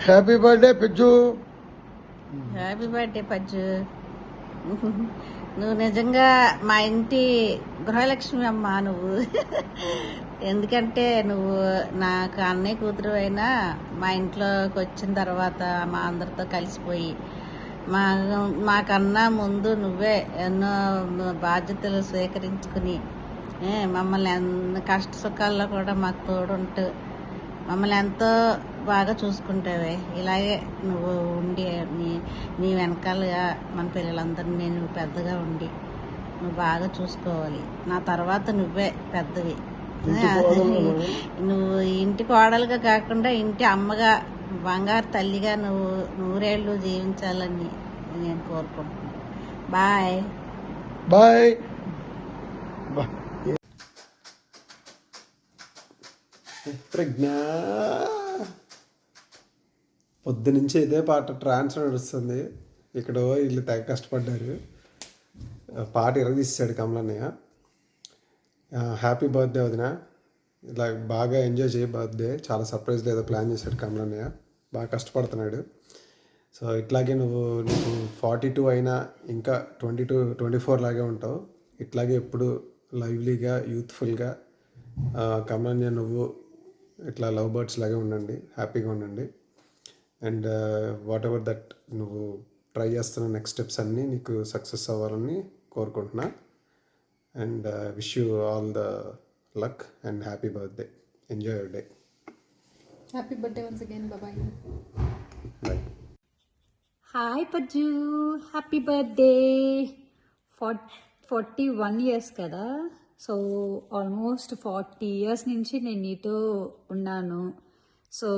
Happy birthday పిజ్జు. Happy birthday పజ్జు. నువ్వు నిజంగా మా ఇంటి గృహలక్ష్మి అమ్మ నువ్వు. ఎందుకంటే నువ్వు నాకు అన్నయ్య కూతురు అయినా మా ఇంట్లోకి వచ్చిన తర్వాత మా అందరితో కలిసిపోయి మాకన్నా ముందు నువ్వే ఎన్నో బాధ్యతలు స్వీకరించుకుని మమ్మల్ని ఎన్ని కష్ట సుఖాల్లో కూడా మాకు తోడుంటూ మమ్మల్ని ఎంతో బాగా చూసుకుంటావే. ఇలాగే నువ్వు ఉండి నీ వెనకాలగా మన పిల్లలందరినీ నేను పెద్దగా ఉండి నువ్వు బాగా చూసుకోవాలి. నా తర్వాత నువ్వే పెద్దవి. నువ్వు ఇంటి కోడలుగా కాకుండా ఇంటి అమ్మగా బంగారు తల్లిగా నువ్వు నూరేళ్ళు జీవించాలని నేను కోరుకుంటున్నాను. Bye bye. ప్రజ్ఞ పొద్దు నుంచి ఇదే పాట ట్రాన్స్ నడుస్తుంది. ఇక్కడ వీళ్ళు తెగ కష్టపడ్డారు. పాట ఇరగదీసాడు కమలన్నయ్య. హ్యాపీ బర్త్డే వదిన, ఇలా బాగా ఎంజాయ్ చేయ బర్త్డే. చాలా సర్ప్రైజ్ ఏదో ప్లాన్ చేశాడు కమలన్నయ్య. బాగా కష్టపడుతున్నాడు. సో ఇట్లాగే నీకు 42 అయినా ఇంకా 22, 24 లాగే ఉంటావు. ఇట్లాగే ఎప్పుడు లైవ్లీగా యూత్ఫుల్గా కమలన్నయ్య నువ్వు ఇట్లా లవ్ బర్డ్స్ లాగే ఉండండి, హ్యాపీగా ఉండండి. అండ్ వాట్ ఎవర్ దట్ నువ్వు ట్రై చేస్తున్న నెక్స్ట్ స్టెప్స్ అన్నీ నీకు సక్సెస్ అవ్వాలని కోరుకుంటున్నా. And wish you all the luck and happy birthday. Enjoy your day. Happy birthday once again. Bye-bye. Bye. Hi Paju, happy birthday. 41 years కదా. So almost 40 years నుంచి నేను నీతో ఉన్నాను. సో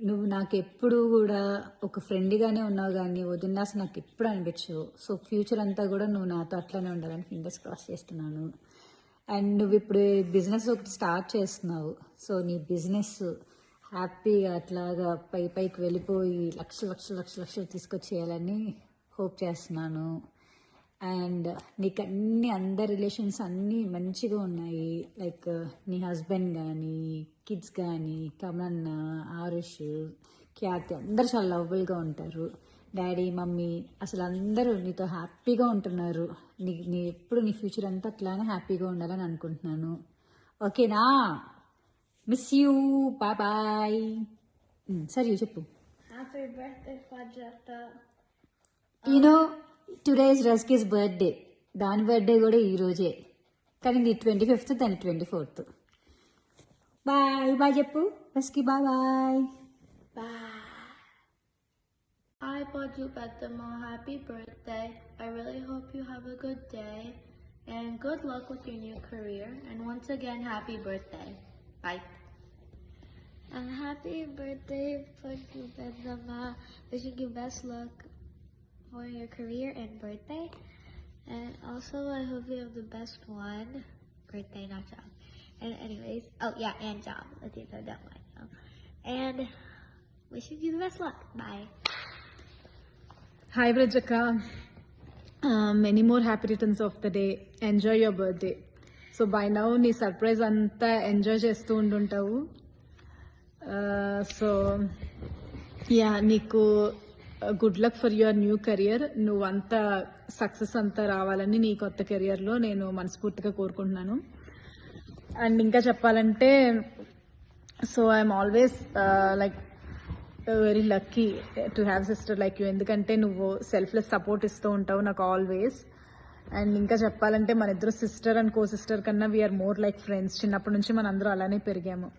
నువ్వు నాకు ఎప్పుడు కూడా ఒక ఫ్రెండ్గానే ఉన్నావు, కానీ వదిలినాస నాకు ఎప్పుడు అనిపించవు. సో ఫ్యూచర్ అంతా కూడా నువ్వు నాతో అట్లానే ఉండాలని ఫింగర్స్ క్రాస్ చేస్తున్నాను. అండ్ నువ్వు ఇప్పుడు బిజినెస్ ఒకటి స్టార్ట్ చేస్తున్నావు. సో నీ బిజినెస్ హ్యాపీగా అట్లాగా పైకి వెళ్ళిపోయి లక్షలు తీసుకొచ్చేయాలని హోప్ చేస్తున్నాను. అండ్ నీకు అందరి రిలేషన్స్ అన్నీ మంచిగా ఉన్నాయి. లైక్ నీ హస్బెండ్ కానీ కిడ్స్ కానీ కమలన్న, ఆరుష్, ఖ్యాతి అందరు చాలా లవ్బుల్గా ఉంటారు. డాడీ, మమ్మీ అసలు అందరూ నీతో హ్యాపీగా ఉంటున్నారు. నీ ఎప్పుడు నీ ఫ్యూచర్ అంతా అట్లానే హ్యాపీగా ఉండాలని అనుకుంటున్నాను. ఓకేనా? Miss you. Bye bye. సరే చెప్పు. హ్యాపీ బర్త్డే ఫాజాతా. టుడే ఇస్ రస్కీస్ బర్త్డే. దాని బర్త్డే కూడా ఈరోజే, కానీ నీ 25th, దాని 24th. బాయ్ చెప్పు రస్కీ. Bye. Hi Paju Petama, happy birthday. I really hope you have a good day and good luck with your new career. And once again, happy birthday. Bye. And happy birthday Paju Petama. Wishing you best luck for your career and birthday. And also I hope you have the best one. Birthday, not job. And anyways, and job. Let's do that one. And wishing you the best luck. Bye. Hi Vrajaka. Many more happy returns of the day. Enjoy your birthday. So by now నీ surprise అంతా enjoy చేస్తూ ఉంటుంటావు. So నీకు good luck for your new career. నువ్వు అంతా success అంతా రావాలని నీ కొత్త కెరియర్లో నేను మనస్ఫూర్తిగా కోరుకుంటున్నాను. అండ్ ఇంకా చెప్పాలంటే, so I'm always like very lucky to have sister like you. ఎందుకంటే నువ్వు సెల్ఫ్లెస్ సపోర్ట్ ఇస్తూ ఉంటావు నాకు ఆల్వేస్. అండ్ ఇంకా చెప్పాలంటే మన ఇద్దరు సిస్టర్ అండ్ కో సిస్టర్ కన్నా వీఆర్ మోర్ లైక్ ఫ్రెండ్స్. చిన్నప్పటి నుంచి మన అందరూ అలానే పెరిగాము.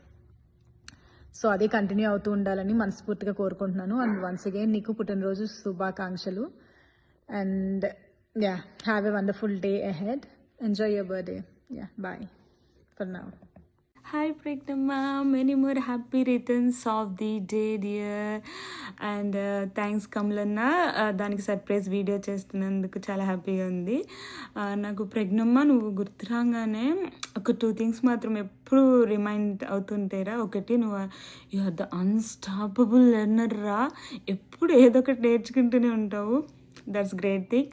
సో అదే కంటిన్యూ అవుతూ ఉండాలని మనస్ఫూర్తిగా కోరుకుంటున్నాను. అండ్ వన్స్ అగైన్ నీకు పుట్టినరోజు శుభాకాంక్షలు. And have a wonderful day ahead. Enjoy your birthday. Bye for now. Hi Pragnama, many more happy returns of the day dear. And thanks Kamalanna, దానికి సర్ప్రైజ్ వీడియో చేస్తున్నందుకు చాలా హ్యాపీగా ఉంది. నాకు ప్రజ్ఞమ్మ నువ్వు గుర్తురాగానే ఒక 2 things మాత్రం ఎప్పుడు రిమైండ్ అవుతుంటారా. ఒకటి, నువ్వు you are the unstoppable learner రా. ఎప్పుడు ఏదో ఒకటి నేర్చుకుంటూనే ఉంటావు. That's great thing.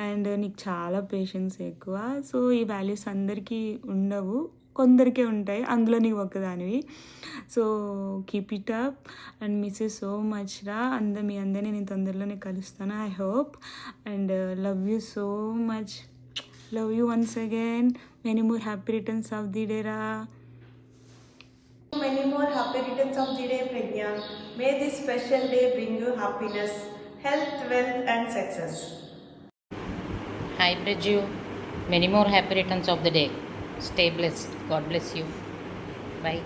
అండ్ నీకు చాలా పేషెన్స్ ఎక్కువ. సో ఈ వాల్యూస్ అందరికీ ఉండవు, కొందరికే ఉంటాయి, అందులో నీవు ఒక్కదానివి. So keep it up and miss you so much రా. మీ అందరినీ నేను తొందరలోనే కలుస్తాను, I hope. And love you so much, love you once again. Many more happy returns of the day రా. Many more happy returns of the day, Pragya. May this special day bring you happiness, health, wealth, and success. Hi Praju, many more happy returns of the day. Stay blessed. God bless you. Bye.